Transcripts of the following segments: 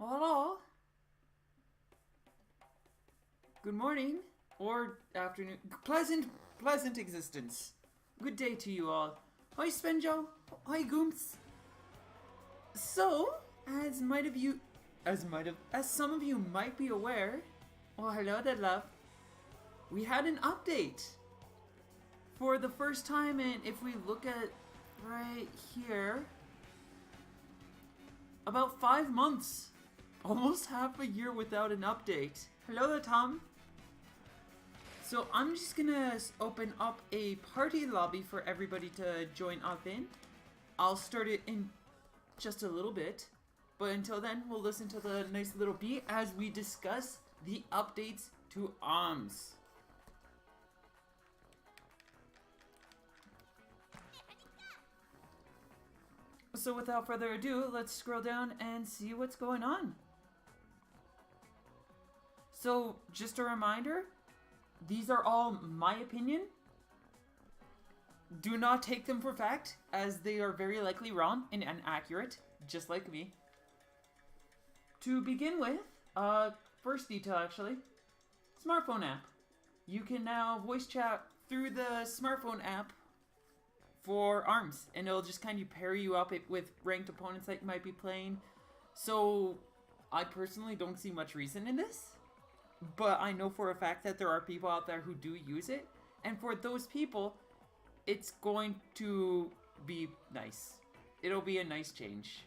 Hello. Good morning or afternoon. Pleasant existence. Good day to you all. Hi Spenjo. Hi Goomps. So, as some of you might be aware, oh hello there love. We had an update for the first time, and if we look at right here, about 5 months. Almost half a year without an update. Hello there, Tom. So I'm just gonna open up a party lobby for everybody to join up in. I'll start it in just a little bit. But until then, we'll listen to the nice little beat as we discuss the updates to ARMS. So without further ado, let's scroll down and see what's going on. So, just a reminder, these are all my opinion. Do not take them for fact, as they are very likely wrong and inaccurate, just like me. To begin with, first detail actually, smartphone app. You can now voice chat through the smartphone app for ARMS, and it'll just kind of pair you up with ranked opponents that you might be playing. So, I personally don't see much reason in this. But I know for a fact that there are people out there who do use it. And for those people, it's going to be nice. It'll be a nice change.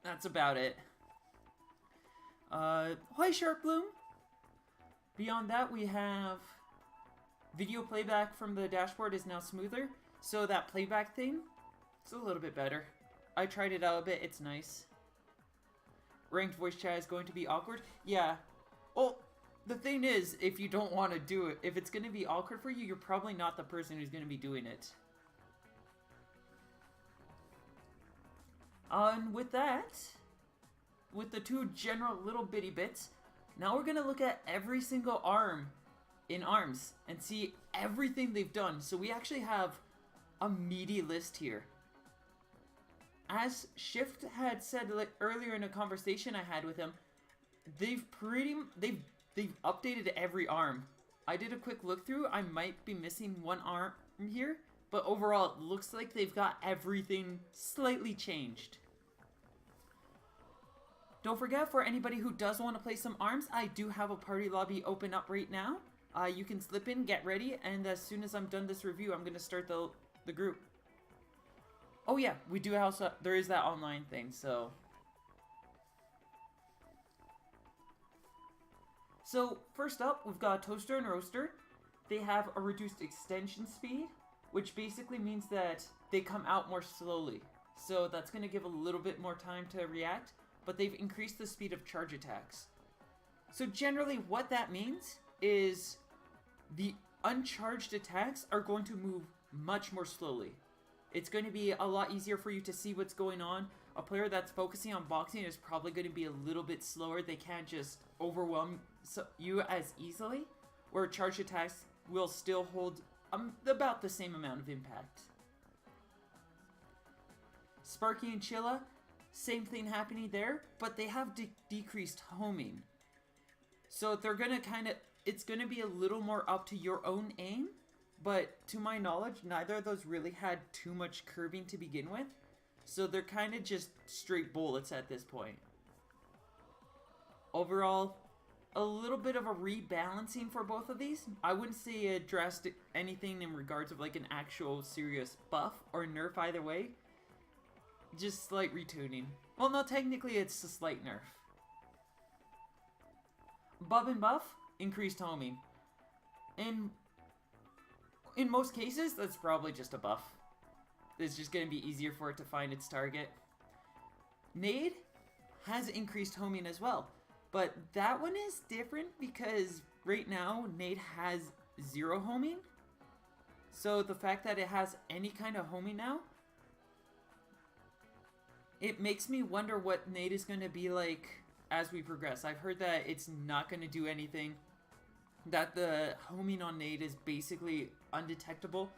That's about it. Hi, Sharp Bloom. Beyond that, we have video playback from the dashboard is now smoother. So that playback thing, it's a little bit better. I tried it out a bit. It's nice. Ranked voice chat is going to be awkward. Yeah. Well, the thing is, if you don't want to do it, if it's going to be awkward for you, you're probably not the person who's going to be doing it. And with that, with the two general little bitty bits, now we're going to look at every single arm in ARMS and see everything they've done. So we actually have a meaty list here. As Shift had said earlier in a conversation I had with him, they've updated every arm. I did a quick look through. I might be missing one arm here, but overall it looks like they've got everything slightly changed. Don't forget, for anybody who does want to play some ARMS, I do have a party lobby open up right now. You can slip in, get ready, and as soon as I'm done this review, I'm going to start the group. Oh yeah, we do also, there is that online thing, so. So, first up, we've got Toaster and Roaster. They have a reduced extension speed, which basically means that they come out more slowly. So that's going to give a little bit more time to react, but they've increased the speed of charge attacks. So generally what that means is the uncharged attacks are going to move much more slowly. It's going to be a lot easier for you to see what's going on. A player that's focusing on boxing is probably going to be a little bit slower. They can't just overwhelm you as easily, where charged attacks will still hold about the same amount of impact. Sparky and Chilla, same thing happening there, but they have decreased homing. So they're going to it's going to be a little more up to your own aim. But to my knowledge, neither of those really had too much curving to begin with. So they're kind of just straight bullets at this point. Overall, a little bit of a rebalancing for both of these. I wouldn't say a drastic anything in regards of like an actual serious buff or nerf either way. Just slight retuning. Well, no, technically it's a slight nerf. Bub and Buff, increased homing. In most cases, that's probably just a buff. It's just going to be easier for it to find its target. Nade has increased homing as well. But that one is different because right now, Nade has 0 homing. So the fact that it has any kind of homing now, it makes me wonder what Nade is going to be like as we progress. I've heard that it's not going to do anything. That the homing on Nade is basically undetectable.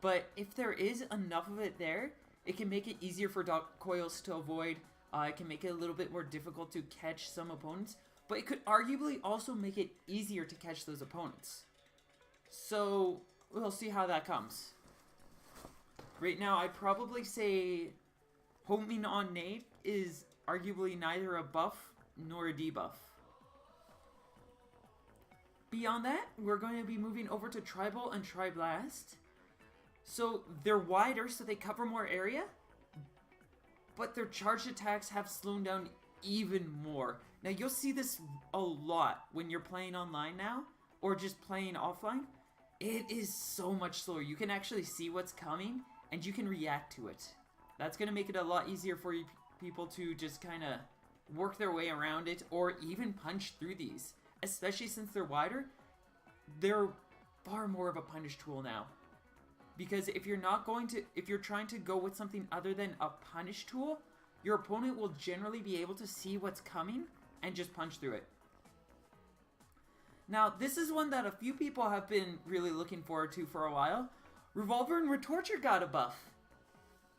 But if there is enough of it there, it can make it easier for coils to avoid It can make it a little bit more difficult to catch some opponents, but it could arguably also make it easier to catch those opponents. So, we'll see how that comes. Right now, I'd probably say homing on Nate is arguably neither a buff nor a debuff. Beyond that, we're going to be moving over to Tribal and Tri-Blast. So, they're wider, so they cover more area, but their charged attacks have slowed down even more. Now, you'll see this a lot when you're playing online now, or just playing offline. It is so much slower. You can actually see what's coming, and you can react to it. That's going to make it a lot easier for you people to just kind of work their way around it, or even punch through these. Especially since they're wider, they're far more of a punish tool now. Because if you're trying to go with something other than a punish tool, your opponent will generally be able to see what's coming and just punch through it. Now, this is one that a few people have been really looking forward to for a while. Revolver and Retorture got a buff.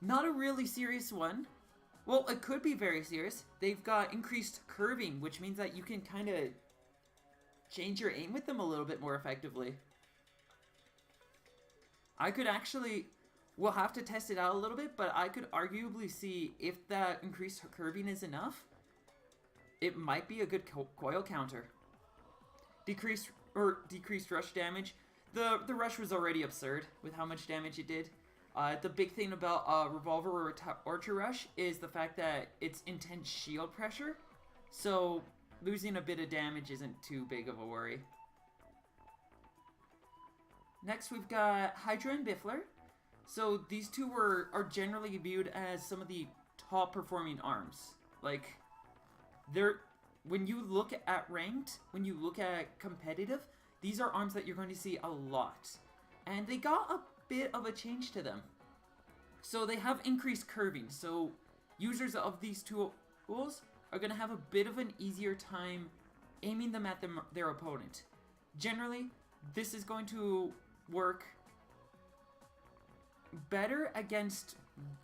Not a really serious one. Well, it could be very serious. They've got increased curving, which means that you can kind of change your aim with them a little bit more effectively. I could actually, we'll have to test it out a little bit, but I could arguably see if that increased curving is enough, it might be a good coil counter. Decreased rush damage. The rush was already absurd with how much damage it did. The big thing about Revolver or Archer Rush is the fact that it's intense shield pressure, so losing a bit of damage isn't too big of a worry. Next, we've got Hydra and Biff Ler. So these two are generally viewed as some of the top performing arms. Like, when you look at ranked, when you look at competitive, these are arms that you're going to see a lot. And they got a bit of a change to them. So they have increased curving. So users of these tools are going to have a bit of an easier time aiming them at their opponent. Generally, this is going to work better against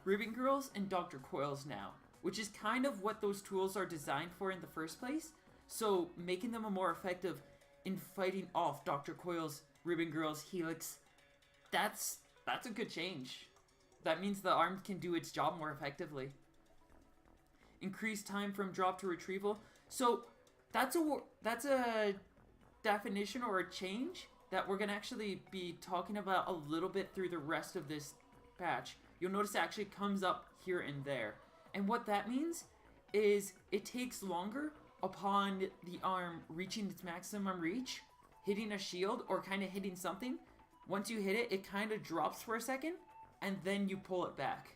Ribbon Girls and Dr. Coils now, which is kind of what those tools are designed for in the first place. So making them more effective in fighting off Dr. Coils, Ribbon Girls, Helix, that's a good change. That means the arm can do its job more effectively. Increased time from drop to retrieval. So that's a definition or a change that we're going to actually be talking about a little bit through the rest of this patch. You'll notice it actually comes up here and there. And what that means is it takes longer upon the arm reaching its maximum reach, hitting a shield or kind of hitting something. Once you hit it, it kind of drops for a second and then you pull it back.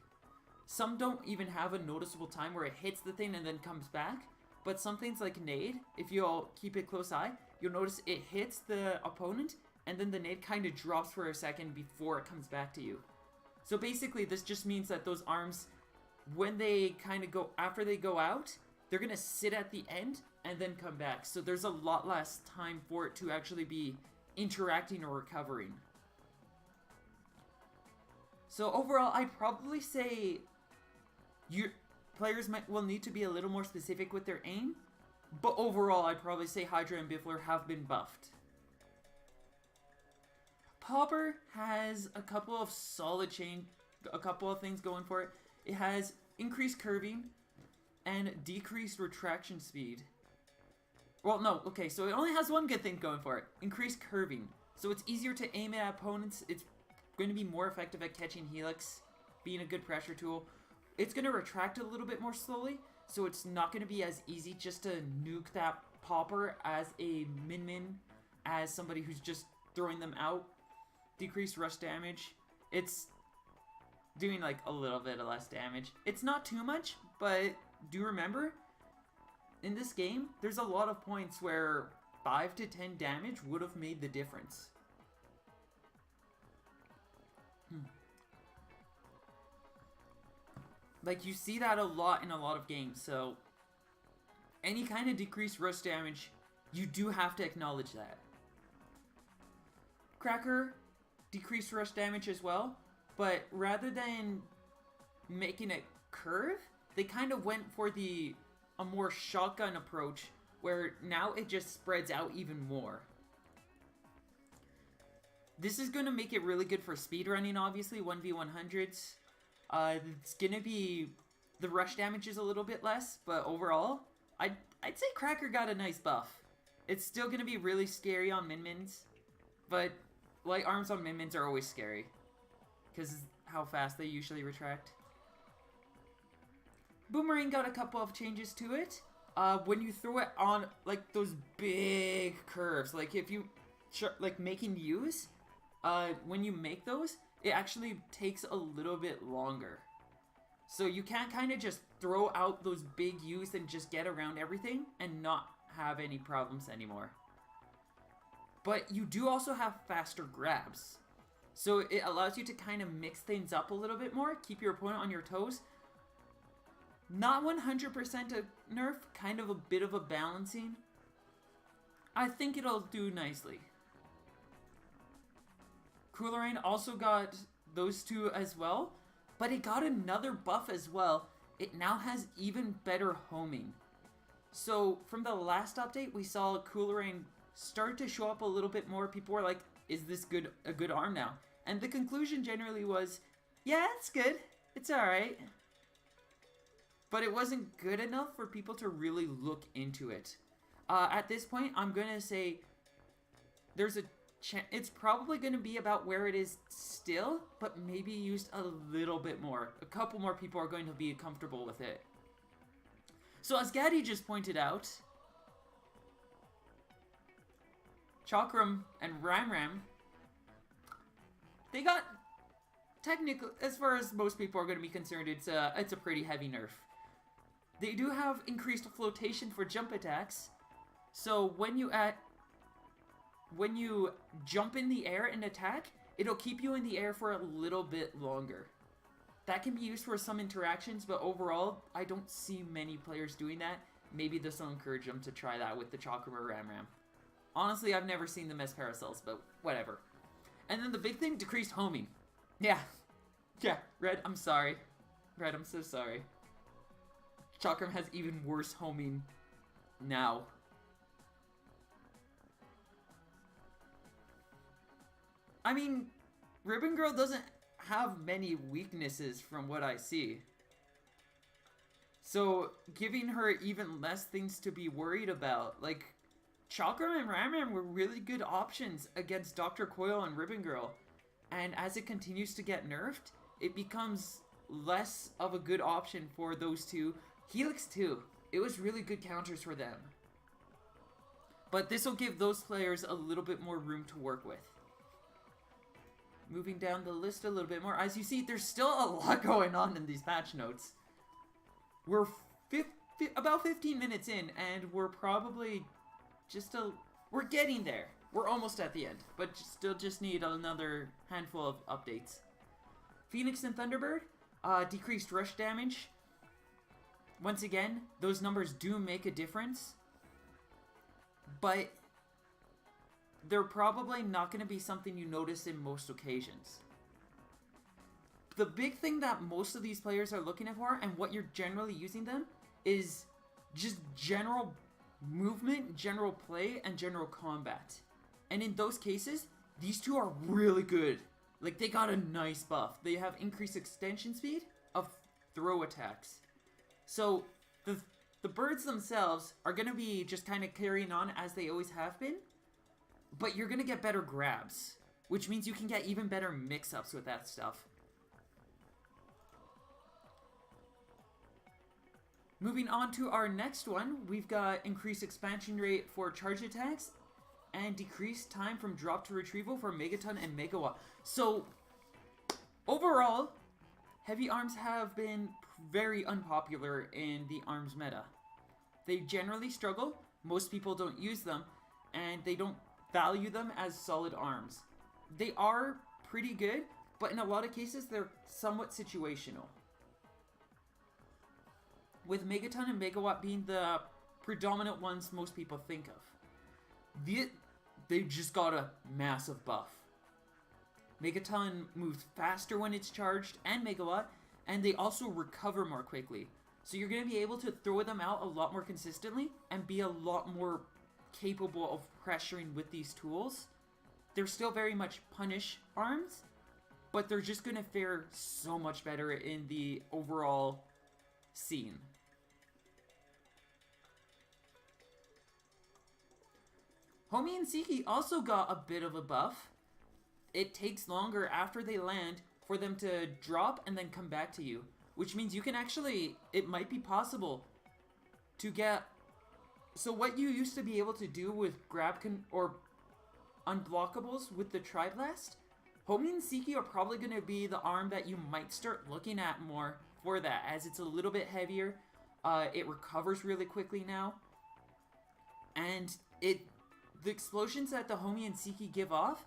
Some don't even have a noticeable time where it hits the thing and then comes back. But some things like nade, if you'll keep it close eye, you'll notice it hits the opponent and then the nade kind of drops for a second before it comes back to you. So basically this just means that those arms, when they kind of go, after they go out, they're going to sit at the end and then come back. So there's a lot less time for it to actually be interacting or recovering. So overall, I'd probably say your players will need to be a little more specific with their aim. But overall, I'd probably say Hydra and Biff Ler have been buffed. Popper has a couple of a couple of things going for it. It has increased curving and decreased retraction speed. Well, no, okay, so it only has one good thing going for it. Increased curving. So it's easier to aim at opponents. It's going to be more effective at catching Helix, being a good pressure tool. It's going to retract a little bit more slowly, so it's not going to be as easy just to nuke that Popper as a min-min, as somebody who's just throwing them out. Decreased rush damage. It's doing like a little bit of less damage. It's not too much, but do remember, in this game, there's a lot of points where 5 to 10 damage would have made the difference. Like, you see that a lot in a lot of games, so any kind of decreased rush damage, you do have to acknowledge that. Cracker, decreased rush damage as well, but rather than making it curve, they kind of went for a more shotgun approach, where now it just spreads out even more. This is going to make it really good for speedrunning, obviously, 1v100s. It's going to be... The rush damage is a little bit less, but overall, I'd say Cracker got a nice buff. It's still going to be really scary on Min-Mins, but light arms on Min-Mins are always scary, because how fast they usually retract. Boomerang got a couple of changes to it. When you throw it on, like, those big curves, like, if you, like, making U's, when you make those, it actually takes a little bit longer. So you can't kind of just throw out those big U's and just get around everything and not have any problems anymore. But you do also have faster grabs. So it allows you to kind of mix things up a little bit more, keep your opponent on your toes. Not 100% a nerf, kind of a bit of a balancing. I think it'll do nicely. Kula Rain also got those two as well, but it got another buff as well. It now has even better homing. So from the last update, we saw Kula Rain start to show up a little bit more. People were like, is this a good arm now? And the conclusion generally was, yeah, it's good. It's alright. But it wasn't good enough for people to really look into it. At this point, I'm going to say there's a it's probably going to be about where it is still, but maybe used a little bit more. A couple more people are going to be comfortable with it. So as Gaddy just pointed out, Chakram and Ram, they got, technically, as far as most people are going to be concerned, it's a pretty heavy nerf. They do have increased flotation for jump attacks, so when you jump in the air and attack, it'll keep you in the air for a little bit longer. That can be used for some interactions, but overall, I don't see many players doing that. Maybe this will encourage them to try that with the Chakram or Ram. Honestly, I've never seen them as Paracells, but whatever. And then the big thing, decreased homing. Yeah, Red, I'm sorry. Red, I'm so sorry. Chakram has even worse homing now. I mean, Ribbon Girl doesn't have many weaknesses from what I see. So, giving her even less things to be worried about. Like, Chakram and Ram were really good options against Dr. Coil and Ribbon Girl. And as it continues to get nerfed, it becomes less of a good option for those two. Helix too. It was really good counters for them. But this will give those players a little bit more room to work with. Moving down the list a little bit more. As you see, there's still a lot going on in these patch notes. We're about 15 minutes in, and we're probably we're getting there. We're almost at the end, but still just need another handful of updates. Phoenix and Thunderbird, decreased rush damage. Once again, those numbers do make a difference, but they're probably not going to be something you notice in most occasions. The big thing that most of these players are looking for, and what you're generally using them, is just general movement, general play, and general combat. And in those cases, these two are really good. Like, they got a nice buff. They have increased extension speed of throw attacks. So, the birds themselves are going to be just kind of carrying on as they always have been. But you're going to get better grabs, which means you can get even better mix-ups with that stuff. Moving on to our next one, we've got increased expansion rate for charge attacks and decreased time from drop to retrieval for Megaton and Mecha WA. So, overall, heavy arms have been very unpopular in the arms meta. They generally struggle, most people don't use them, and they don't value them as solid arms. They are pretty good, but in a lot of cases, they're somewhat situational. With Megaton and Mecha WA being the predominant ones most people think of. They just got a massive buff. Megaton moves faster when it's charged, and Mecha WA, and they also recover more quickly. So you're going to be able to throw them out a lot more consistently and be a lot more capable of pressuring with these tools. They're still very much punish arms, but they're just going to fare so much better in the overall scene. Homie and Siki also got a bit of a buff. It takes longer after they land for them to drop and then come back to you, which means you can actually, it might be possible to get, so what you used to be able to do with grab or unblockables with the Tri-Blast, Homie and Siki are probably going to be the arm that you might start looking at more for that, as it's a little bit heavier. It recovers really quickly now, and the explosions that the Homie and Siki give off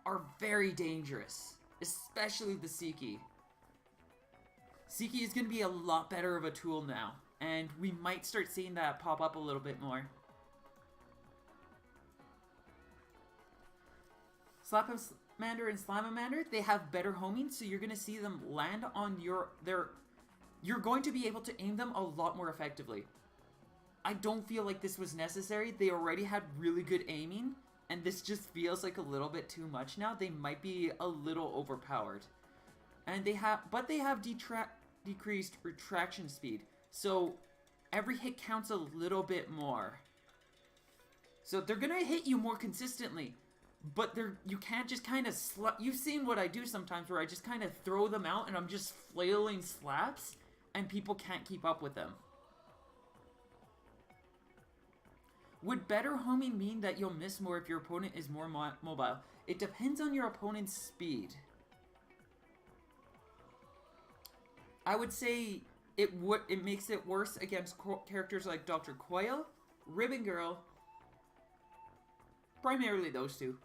are very dangerous, especially the Siki. Siki is going to be a lot better of a tool now, and we might start seeing that pop up a little bit more. Slapamander and Slamamander, they have better homing, so you're going to see them land on you're going to be able to aim them a lot more effectively. I don't feel like this was necessary. They already had really good aiming, and this just feels like a little bit too much now. They might be a little overpowered. And they have decreased retraction speed, so every hit counts a little bit more. So they're gonna hit you more consistently, but you can't just kind of you've seen what I do sometimes where I just kind of throw them out and I'm just flailing slaps and people can't keep up with them. Would better homing mean that you'll miss more if your opponent is more mobile? It depends on your opponent's speed. I would say it makes it worse against characters like Dr. Quail, Ribbon Girl, primarily those two.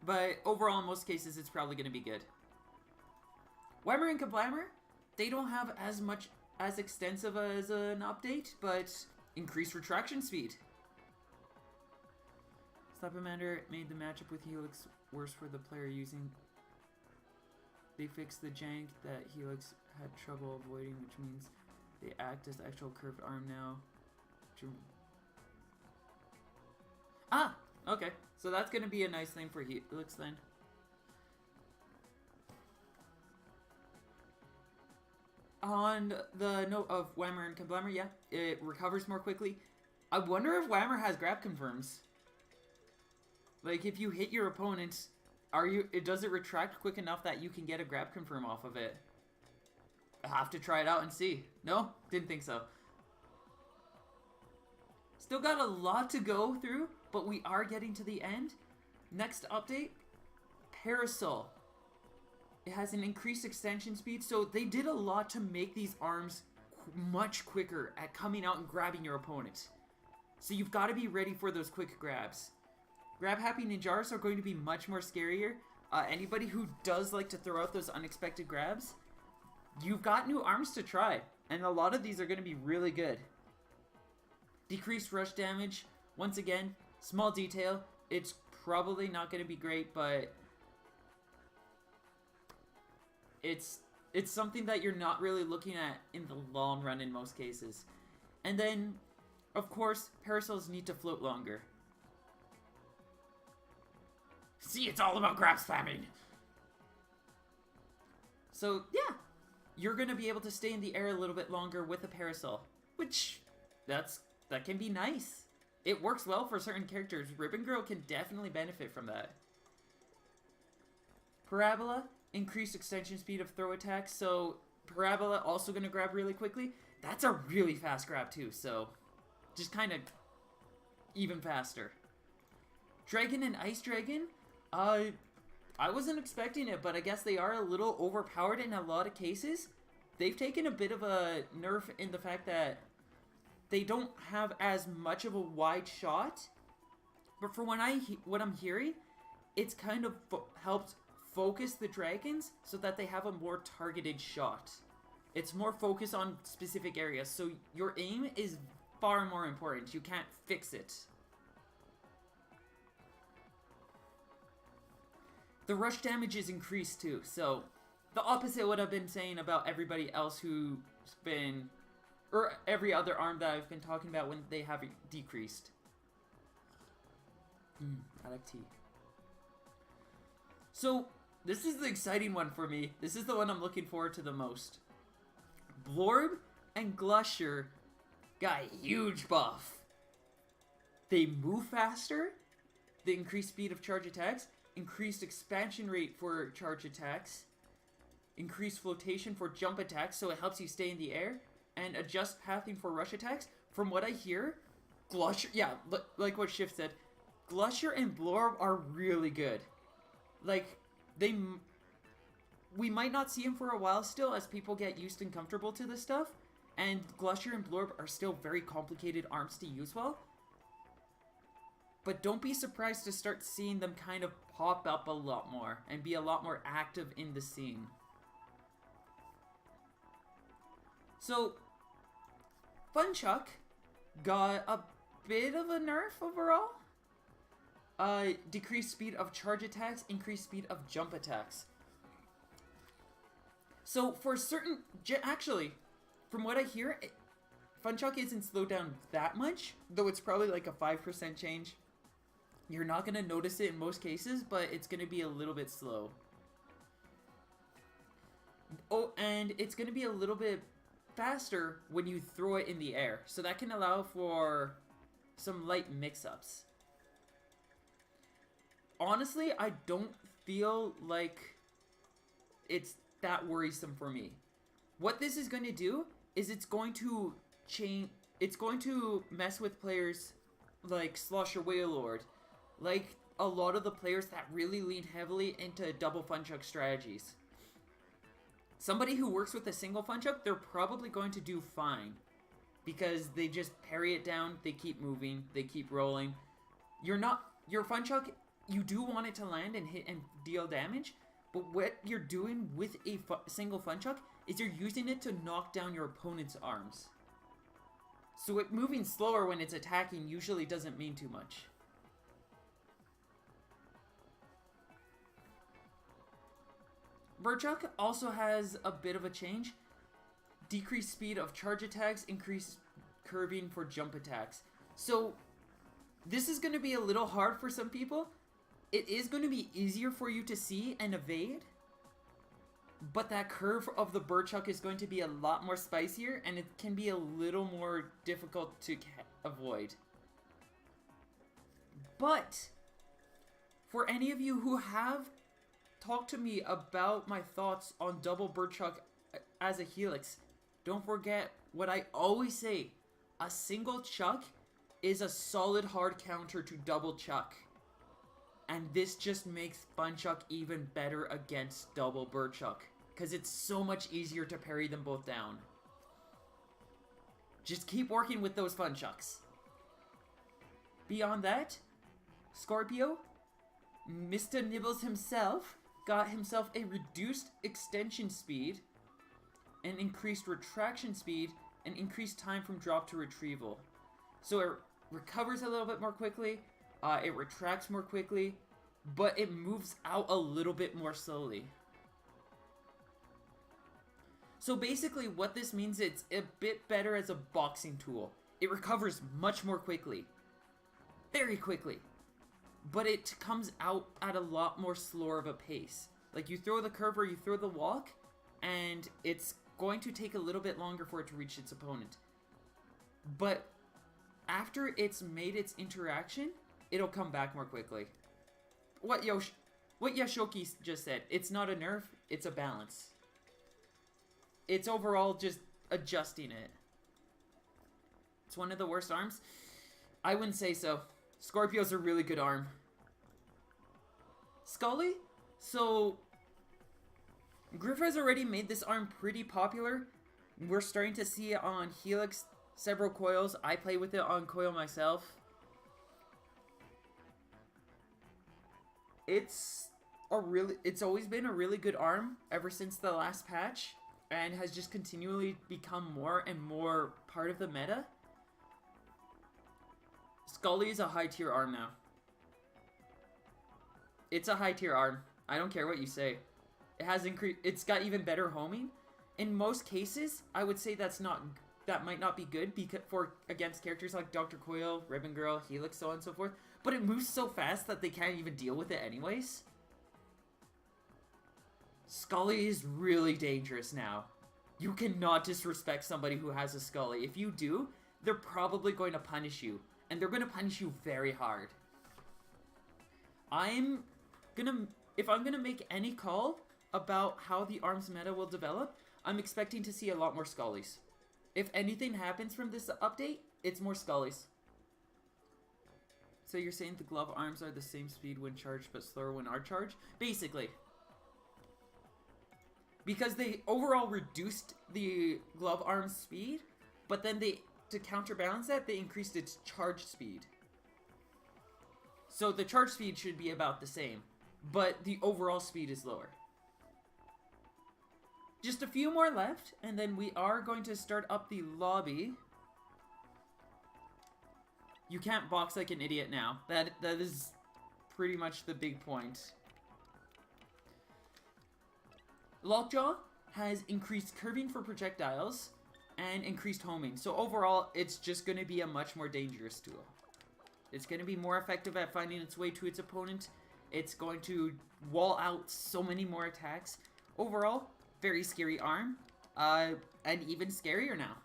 But overall, in most cases, it's probably going to be good. Whammer and Kablammer, they don't have as extensive as an update, but increased retraction speed. Slapamander made the matchup with Helix worse for the player using. They fixed the jank that Helix had trouble avoiding, which means they act as the actual curved arm now. Ah! Okay, so that's going to be a nice thing for Helix then. On the note of Whammer and Kablammer, yeah, it recovers more quickly. I wonder if Whammer has grab confirms. Like, if you hit your opponent, does it retract quick enough that you can get a grab confirm off of it? I have to try it out and see. No? Didn't think so. Still got a lot to go through, but we are getting to the end. Next update, Parasol. It has an increased extension speed, so they did a lot to make these arms much quicker at coming out and grabbing your opponent. So you've got to be ready for those quick grabs. Grab Happy Ninjaras are going to be much more scarier. Anybody who does like to throw out those unexpected grabs, you've got new arms to try, and a lot of these are going to be really good. Decreased rush damage. Once again, small detail. It's probably not going to be great, but it's something that you're not really looking at in the long run in most cases. And then, of course, parasols need to float longer. See, it's all about grab slamming. So, yeah, you're going to be able to stay in the air a little bit longer with a parasol, which that can be nice. It works well for certain characters. Ribbon Girl can definitely benefit from that. Parabola, increased extension speed of throw attacks, so Parabola also going to grab really quickly. That's a really fast grab too, so just kind of even faster. Dragon and Ice Dragon, I wasn't expecting it, but I guess they are a little overpowered in a lot of cases. They've taken a bit of a nerf in the fact that they don't have as much of a wide shot, but from what I'm hearing, it's kind of helped focus the dragons so that they have a more targeted shot. It's more focused on specific areas, so your aim is far more important. You can't fix it. The rush damage is increased too, so the opposite of what I've been saying about everybody else who's been Or every other arm that I've been talking about when they have decreased. I like tea. So, this is the exciting one for me. This is the one I'm looking forward to the most. Blorb and Glusher got a huge buff. They move faster, they increase speed of charge attacks, increased expansion rate for charge attacks, increased flotation for jump attacks, so it helps you stay in the air, and adjust pathing for rush attacks. From what I hear, Glusher, yeah, like what Shift said, Glusher and Blorb are really good. Like, we might not see him for a while still as people get used and comfortable to this stuff, and Glusher and Blorb are still very complicated arms to use well. But don't be surprised to start seeing them kind of pop up a lot more and be a lot more active in the scene. So, Funchuck got a bit of a nerf overall. Decreased speed of charge attacks, increased speed of jump attacks. So, for certain... Actually, from what I hear, Funchuck isn't slowed down that much, though it's probably like a 5% change. You're not going to notice it in most cases, but it's going to be a little bit slow. Oh, and it's going to be a little bit faster when you throw it in the air. So that can allow for some light mix-ups. Honestly, I don't feel like it's that worrisome for me. What this is going to do is it's going to change... It's going to mess with players like Slosher Wailord. Like a lot of the players that really lean heavily into double Funchuck strategies. Somebody who works with a single Funchuck, they're probably going to do fine. Because they just parry it down, they keep moving, they keep rolling. Your Funchuck, you do want it to land and hit and deal damage, but what you're doing with a single Funchuck is you're using it to knock down your opponent's arms. So it moving slower when it's attacking usually doesn't mean too much. Birdchuck also has a bit of a change. Decreased speed of charge attacks, increased curving for jump attacks. So, this is going to be a little hard for some people. It is going to be easier for you to see and evade. But that curve of the Birdchuck is going to be a lot more spicier, and it can be a little more difficult to avoid. But, for any of you who have talked to me about my thoughts on double Birdchuck as a Helix, don't forget what I always say. A single Chuck is a solid hard counter to double Chuck. And this just makes Funchuck even better against double Birdchuck, because it's so much easier to parry them both down. Just keep working with those Funchucks. Beyond that, Scorpio, Mr. Nibbles himself, got himself a reduced extension speed, an increased retraction speed, and increased time from drop to retrieval. So it recovers a little bit more quickly, it retracts more quickly, but it moves out a little bit more slowly. So basically what this means, it's a bit better as a boxing tool. It recovers much more quickly. Very quickly. But it comes out at a lot more slower of a pace. Like you throw the curve or you throw the walk, and it's going to take a little bit longer for it to reach its opponent. But after it's made its interaction, it'll come back more quickly. What Yashoki just said, it's not a nerf, it's a balance. It's overall just adjusting it. It's one of the worst arms? I wouldn't say so. Scorpio's a really good arm. Scully? So, Griff has already made this arm pretty popular. We're starting to see it on Helix, several coils. I play with it on coil myself. It's always been a really good arm ever since the last patch, and has just continually become more and more part of the meta. Scully is a high tier arm now. It's a high tier arm. I don't care what you say. It has it's got even better homing. In most cases, I would say that's not that might not be good for against characters like Dr. Coil, Ribbon Girl, Helix, so on and so forth. But it moves so fast that they can't even deal with it anyways. Scully is really dangerous now. You cannot disrespect somebody who has a Scully. If you do, they're probably going to punish you. And they're going to punish you very hard. If I'm gonna make any call about how the arms meta will develop, I'm expecting to see a lot more Scullys. If anything happens from this update, it's more Scullys. So you're saying the glove arms are the same speed when charged but slower when are charged? Basically. Because they overall reduced the glove arm's speed, but then to counterbalance that, they increased its charge speed. So the charge speed should be about the same, but the overall speed is lower. Just a few more left, and then we are going to start up the lobby. You can't box like an idiot now. That is pretty much the big point. Lockjaw has increased curving for projectiles and increased homing. So overall, it's just going to be a much more dangerous tool. It's going to be more effective at finding its way to its opponent. It's going to wall out so many more attacks. Overall, very scary arm. And even scarier now.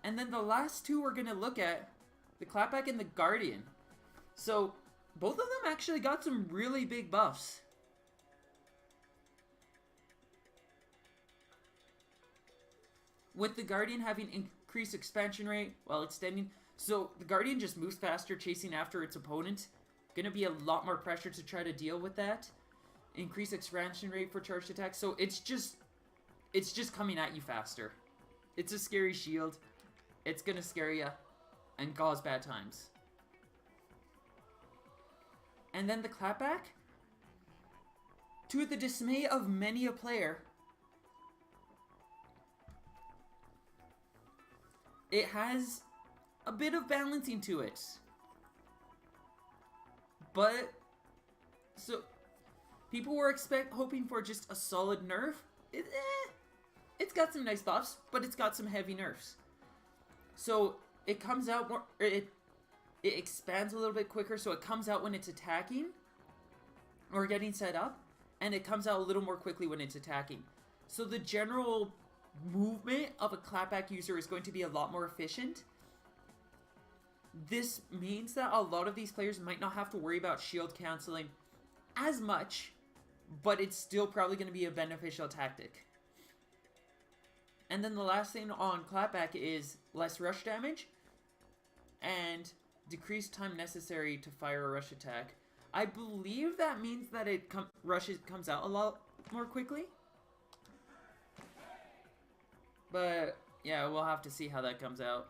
And then the last two we're going to look at, the Clapback and the Guardian. So, both of them actually got some really big buffs. With the Guardian having increased expansion rate while extending. So, the Guardian just moves faster, chasing after its opponent. Gonna be a lot more pressure to try to deal with that. Increased expansion rate for charged attacks. So, it's just coming at you faster. It's a scary shield. It's gonna scare you and cause bad times. And then the Clapback. To the dismay of many a player, it has a bit of balancing to it. But, so, people were hoping for just a solid nerf. It's got some nice buffs, but it's got some heavy nerfs. So, it comes out more, it expands a little bit quicker, so it comes out when it's attacking, or getting set up, and it comes out a little more quickly when it's attacking. So the general movement of a Clapback user is going to be a lot more efficient. This means that a lot of these players might not have to worry about shield canceling as much, but it's still probably going to be a beneficial tactic. And then the last thing on Clapback is less rush damage and decreased time necessary to fire a rush attack. I believe that means that it comes out a lot more quickly. But yeah, we'll have to see how that comes out.